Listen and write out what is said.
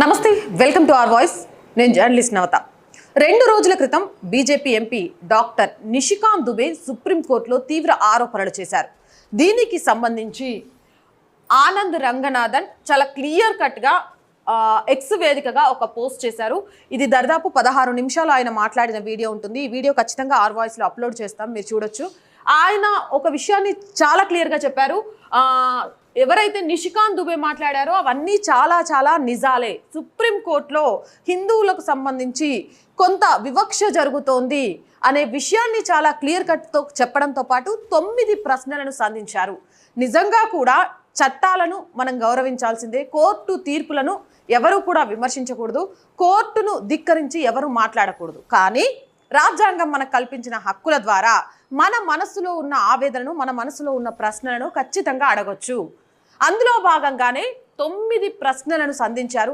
నమస్తే, welcome to our voice. నేను journalist Navatha. 2 రోజుల క్రితం BJP MP doctor Nishikant Dubey సుప్రీంకోర్టులో తీవ్ర ఆరోపణలు చేశారు. దీనికి సంబంధించి ఆనంద్ రంగనాథన్ చాలా క్లియర్ కట్గా ఎక్స్ వేదికగా ఒక పోస్ట్ చేశారు. ఇది దాదాపు 16 నిమిషాలు ఆయన మాట్లాడిన వీడియో ఉంటుంది. ఈ వీడియో ఖచ్చితంగా ఆర్ వాయిస్లో అప్లోడ్ చేస్తాం, మీరు చూడొచ్చు. ఆయన ఒక విషయాన్ని చాలా క్లియర్గా చెప్పారు. ఎవరైతే నిషికాంత్ దుబే మాట్లాడారో అవన్నీ చాలా నిజాలే. సుప్రీంకోర్టులో హిందువులకు సంబంధించి కొంత వివక్ష జరుగుతోంది అనే విషయాన్ని చాలా క్లియర్ కట్తో చెప్పడంతో పాటు 9 ప్రశ్నలను సంధించారు. నిజంగా కూడా చట్టాలను మనం గౌరవించాల్సిందే. కోర్టు తీర్పులను ఎవరు కూడా విమర్శించకూడదు, కోర్టును ధిక్కరించి ఎవరు మాట్లాడకూడదు. కానీ రాజ్యాంగం మనకు కల్పించిన హక్కుల ద్వారా మన మనసులో ఉన్న ఆవేదనను, మన మనసులో ఉన్న ప్రశ్నలను ఖచ్చితంగా అడగొచ్చు. అందులో భాగంగానే 9 ప్రశ్నలను సంధించారు.